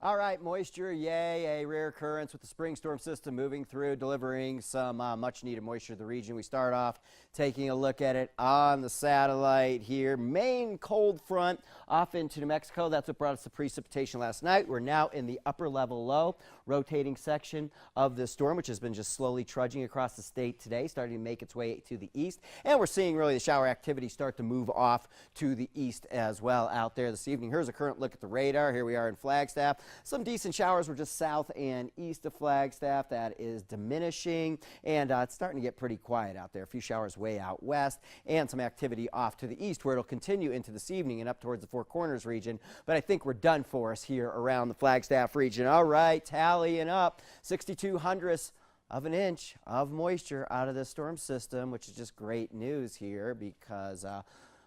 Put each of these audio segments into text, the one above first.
All right, moisture, yay, a rare occurrence with the spring storm system moving through, delivering some much-needed moisture to the region. We start off taking a look at it on the satellite here. Main cold front off into New Mexico. That's what brought us the precipitation last night. We're now in the upper level low, rotating section of this storm, which has been just slowly trudging across the state today, starting to make its way to the east. And we're seeing really the shower activity start to move off to the east as well out there this evening. Here's a current look at the radar. Here we are in Flagstaff. Some decent showers were just south and east of Flagstaff. That is diminishing, and it's starting to get pretty quiet out there. A few showers way out west and some activity off to the east where it'll continue into this evening and up towards the Four Corners region. But I think we're done for us here around the Flagstaff region. All right, tallying up 6/200ths of an inch of moisture out of this storm system, which is just great news here because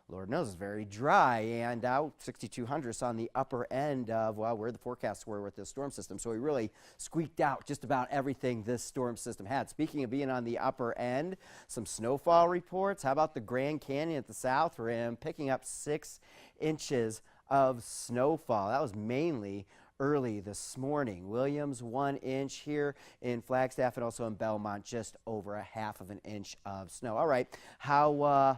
Lord knows it's very dry, and out 6/200ths on the upper end of, well, where the forecasts were with this storm system. So we really squeaked out just about everything this storm system had. Speaking of being on the upper end, some snowfall reports. How about the Grand Canyon at the south rim picking up 6 inches of snowfall? That was mainly early this morning. Williams 1 inch here in Flagstaff, and also in Belmont just over a half of an inch of snow. All right, how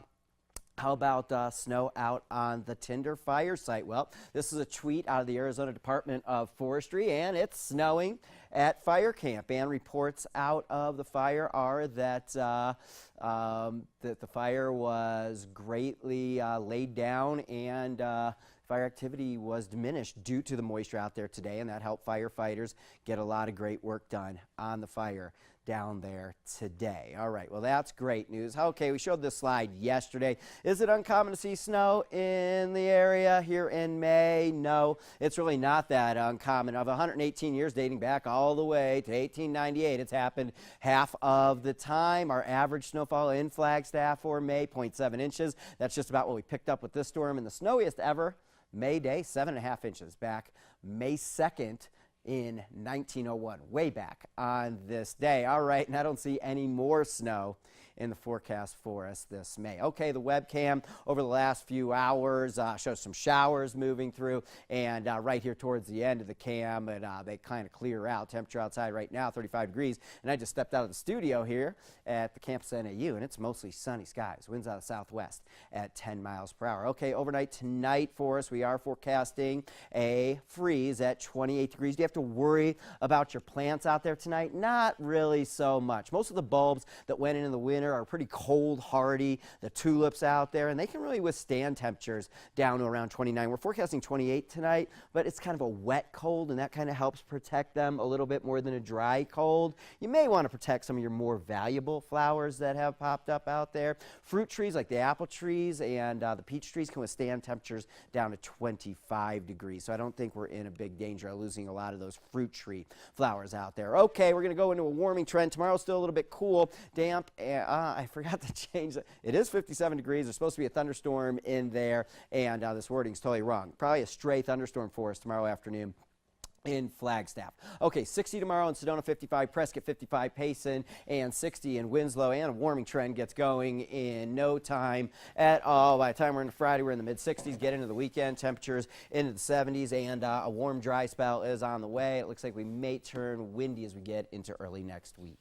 about snow out on the Tinder Fire site? Well, this is a tweet out of the Arizona Department of Forestry, and it's snowing at fire camp. And reports out of the fire are that the fire was greatly laid down, and fire activity was diminished due to the moisture out there today, and that helped firefighters get a lot of great work done on the fire down there today. All right, well, that's great news. Okay, we showed this slide yesterday. Is it uncommon to see snow in the area here in May? No, it's really not that uncommon. Of 118 years dating back all the way to 1898, it's happened half of the time. Our average snowfall in Flagstaff for May, 0.7 inches. That's just about what we picked up with this storm. And the snowiest ever, May Day, 7.5 inches back May 2nd. In 1901, way back on this day. All right, and I don't see any more snow in the forecast for us this May. Okay, the webcam over the last few hours shows some showers moving through, and right here towards the end of the cam, and they kind of clear out. Temperature outside right now, 35 degrees, and I just stepped out of the studio here at the campus NAU, and it's mostly sunny skies. Winds out of southwest at 10 miles per hour. Okay, overnight tonight for us, we are forecasting a freeze at 28 degrees. Do you have to worry about your plants out there tonight? Not really so much. Most of the bulbs that went in the winter are pretty cold hardy. The tulips out there, and they can really withstand temperatures down to around 29. We're forecasting 28 tonight, but it's kind of a wet cold, and that kind of helps protect them a little bit more than a dry cold. You may want to protect some of your more valuable flowers that have popped up out there. Fruit trees like the apple trees and the peach trees can withstand temperatures down to 25 degrees. So I don't think we're in a big danger of losing a lot of those fruit tree flowers out there. Okay, we're going to go into a warming trend. Tomorrow's still a little bit cool, damp. I forgot to change it. It is 57 degrees. There's supposed to be a thunderstorm in there, and this wording's totally wrong. Probably a stray thunderstorm for us tomorrow afternoon in Flagstaff. Okay, 60 tomorrow in Sedona, 55 Prescott, 55 Payson, and 60 in Winslow, and a warming trend gets going in no time at all. By the time we're into Friday, we're in the mid-60s, get into the weekend, temperatures into the 70s, and a warm, dry spell is on the way. It looks like we may turn windy as we get into early next week.